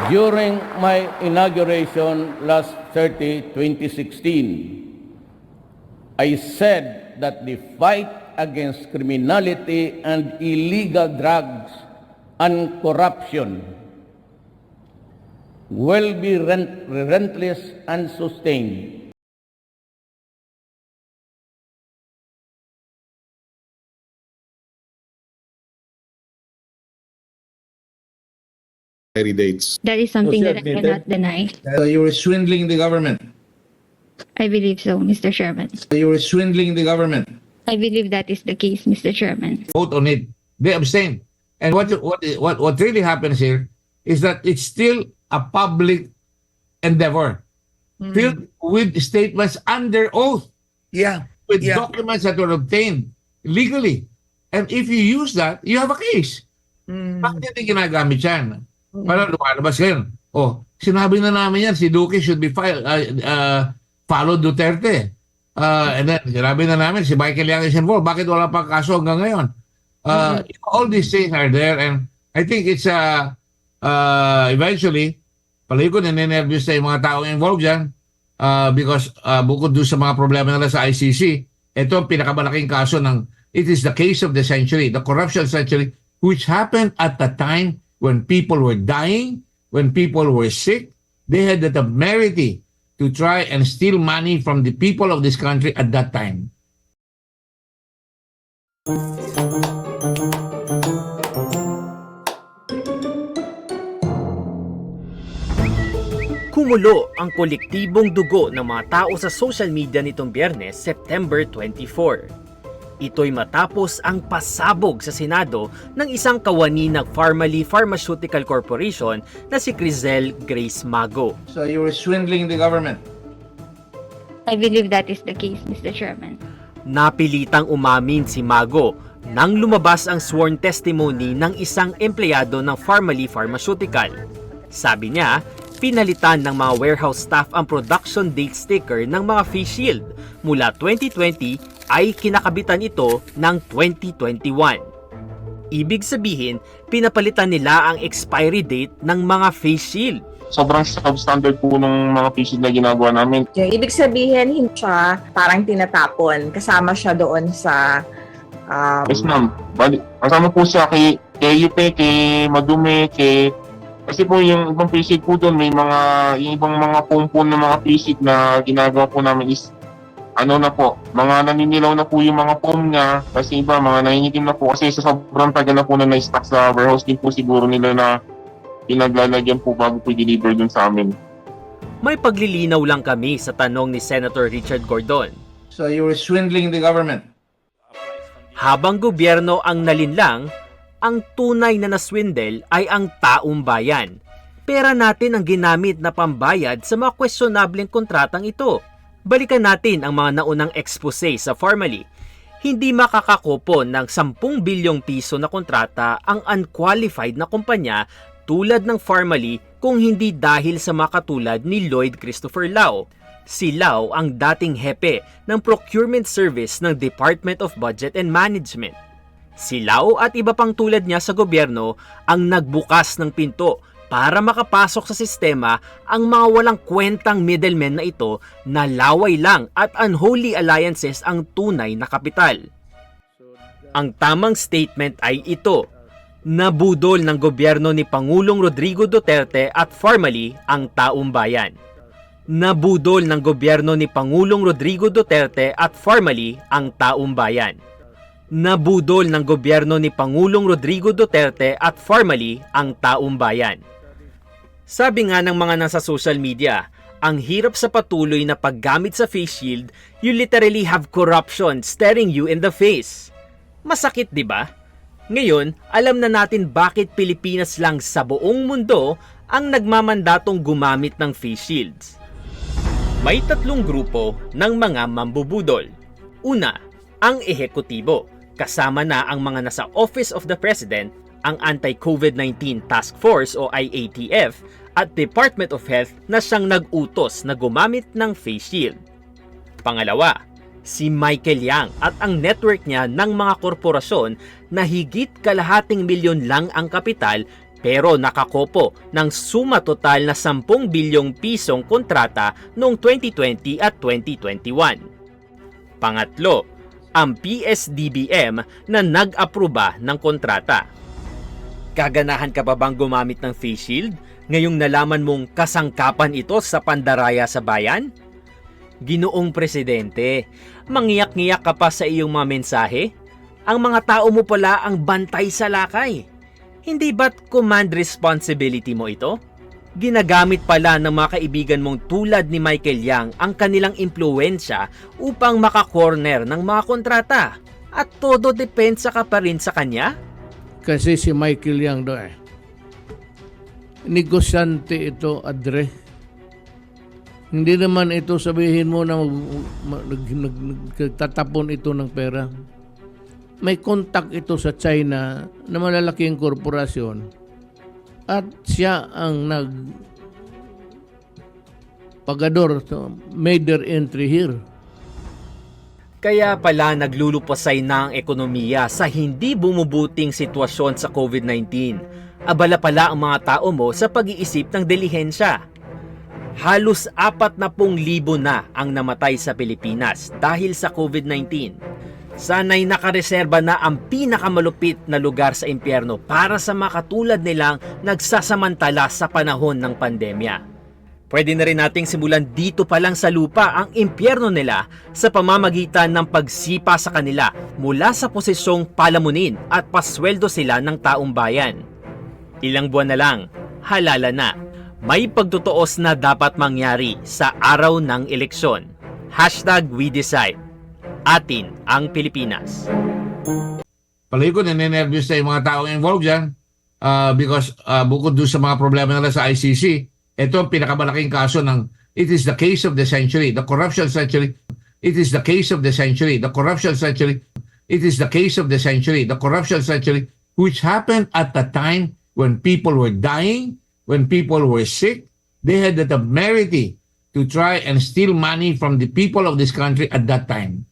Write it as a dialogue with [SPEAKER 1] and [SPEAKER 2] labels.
[SPEAKER 1] During my inauguration last 2016, I said that the fight against criminality and illegal drugs and corruption will be relentless and sustained.
[SPEAKER 2] Dates.
[SPEAKER 3] That is something
[SPEAKER 4] Was
[SPEAKER 3] that
[SPEAKER 4] she
[SPEAKER 3] I cannot deny.
[SPEAKER 4] So you were swindling the government.
[SPEAKER 3] I believe so, Mr. Chairman.
[SPEAKER 4] So you were swindling the government.
[SPEAKER 3] I believe that is the case, Mr. Chairman.
[SPEAKER 5] Vote on it. They abstain. And what really happens here is that it's still a public endeavor, filled with statements under oath,
[SPEAKER 6] Yeah.
[SPEAKER 5] with
[SPEAKER 6] Yeah.
[SPEAKER 5] documents that were obtained legally. And if you use that, you have a case. Bakit hindi ginagamit yan? Para lumalabas ngayon. Oh, sinabi na namin yan, si Duque should be follow Duterte. And then, sinabi na namin, si Michael Yang is involved. Bakit wala pang kaso hanggang ngayon? All these things are there, and I think it's eventually, palagi ko naninervyos na yung mga taong involved dyan because bukod doon sa mga problema nila sa ICC, ito ang pinakamalaking kaso ng, it is the case of the century, the corruption century, which happened at the time when people were dying, when people were sick. They had the temerity to try and steal money from the people of this country at that time.
[SPEAKER 7] Kumulo ang kolektibong dugo ng mga tao sa social media nitong Biyernes, September 24. Ito'y matapos ang pasabog sa Senado ng isang kawani ng Pharmally Pharmaceutical Corporation na si Crizel Grace Mago.
[SPEAKER 4] So you were swindling the government.
[SPEAKER 3] I believe that is the case, Mr. Chairman.
[SPEAKER 7] Napilitang umamin si Mago nang lumabas ang sworn testimony ng isang empleyado ng Pharmally Pharmaceutical. Sabi niya, pinalitan ng mga warehouse staff ang production date sticker ng mga face shield. Mula 2020 ay kinakabitan ito ng 2021. Ibig sabihin, pinapalitan nila ang expiry date ng mga face shield.
[SPEAKER 2] Sobrang substandard po ng mga pieces na ginagawa namin.
[SPEAKER 8] Ibig sabihin, hindi siya parang tinatapon. Kasama siya doon sa...
[SPEAKER 2] Yes, ma'am. Kasama po siya kay Yupe, kay Madume, kay... Kasi po yung ibang pisig po doon, may mga, yung ibang mga pumpon ng mga pisig na ginagawa po namin is, ano na po, mga naninilaw na po yung mga foam niya, kasi iba, mga nangingitim na po, kasi sa sobrang tagal na po na na-stock sa warehouse din po siguro nila na pinaglalagyan po bago po i-deliver dun sa amin.
[SPEAKER 7] May paglilinaw lang kami sa tanong ni Senator Richard Gordon.
[SPEAKER 4] So you were swindling the government.
[SPEAKER 7] Habang gobyerno ang nalinlang, ang tunay na naswindel ay ang taong bayan. Pera natin ang ginamit na pambayad sa mga questionableng kontratang ito. Balikan natin ang mga naunang expose sa Pharmally. Hindi makakakopon ng 10 bilyong piso na kontrata ang unqualified na kumpanya tulad ng Pharmally kung hindi dahil sa mga katulad ni Lloyd Christopher Lau. Si Lau ang dating hepe ng procurement service ng Department of Budget and Management. Si Lau at iba pang tulad niya sa gobyerno ang nagbukas ng pinto para makapasok sa sistema ang mga walang kwentang middlemen na ito na laway lang at unholy alliances ang tunay na kapital. Ang tamang statement ay ito. Nabudol ng gobyerno ni Pangulong Rodrigo Duterte at Pharmally ang taong bayan. Nabudol ng gobyerno ni Pangulong Rodrigo Duterte at Pharmally ang taong bayan. Nabudol ng gobyerno ni Pangulong Rodrigo Duterte at Pharmally ang taong bayan. Sabi nga ng mga nasa social media, ang hirap sa patuloy na paggamit sa face shield, you literally have corruption staring you in the face. Masakit, di ba? Ngayon, alam na natin bakit Pilipinas lang sa buong mundo ang nagmamandatong gumamit ng face shields. May 3 grupo ng mga mambubudol. Una, ang ehekutibo. Kasama na ang mga nasa Office of the President, ang Anti-COVID-19 Task Force o IATF at Department of Health na siyang nag-utos na gumamit ng face shield. Pangalawa, si Michael Yang at ang network niya ng mga korporasyon na higit 250 milyon lang ang kapital pero nakakopo ng suma total na 10 bilyong pisong kontrata noong 2020 at 2021. Pangatlo, ang PSDBM na nag-aproba ng kontrata. Gaganahan ka pa bang gumamit ng face shield ngayong nalaman mong kasangkapan ito sa pandaraya sa bayan? Ginoong Presidente, mangiyak-ngiyak ka pa sa iyong mga mensahe? Ang mga tao mo pala ang bantay sa lakay. Hindi ba't command responsibility mo ito? Ginagamit pala ng mga kaibigan mong tulad ni Michael Yang ang kanilang impluensya upang makakorner ng mga kontrata. At todo depensa ka pa rin sa kanya?
[SPEAKER 1] Kasi si Michael Yang negosyante ito, Adre. Hindi naman ito sabihin mo na nagtatapon ito ng pera. May contact ito sa China na malalaking korporasyon at siya ang pagador, made their entry here.
[SPEAKER 7] Kaya pala naglulupasay na ang ekonomiya sa hindi bumubuting sitwasyon sa COVID-19. Abala pala ang mga tao mo sa pag-iisip ng dilihensya. Halos 40,000 na ang namatay sa Pilipinas dahil sa COVID-19. Sana'y nakareserba na ang pinakamalupit na lugar sa impyerno para sa mga katulad nilang nagsasamantala sa panahon ng pandemya. Pwede na rin nating simulan dito pa lang sa lupa ang impyerno nila sa pamamagitan ng pagsipa sa kanila mula sa posisyong palamunin at pasweldo sila ng taong bayan. Ilang buwan na lang, halala na. May pagtutuos na dapat mangyari sa araw ng eleksyon. #WeDecide. Atin ang Pilipinas.
[SPEAKER 5] Palagi ko nane-nervous na yung mga taong involved dyan because bukod doon sa mga problema nila sa ICC, ito ang pinakamalaking kaso ng it is the case of the century, the corruption century. It is the case of the century, the corruption century. It is the case of the century, the corruption century, which happened at the time when people were dying, when people were sick. They had the temerity to try and steal money from the people of this country at that time.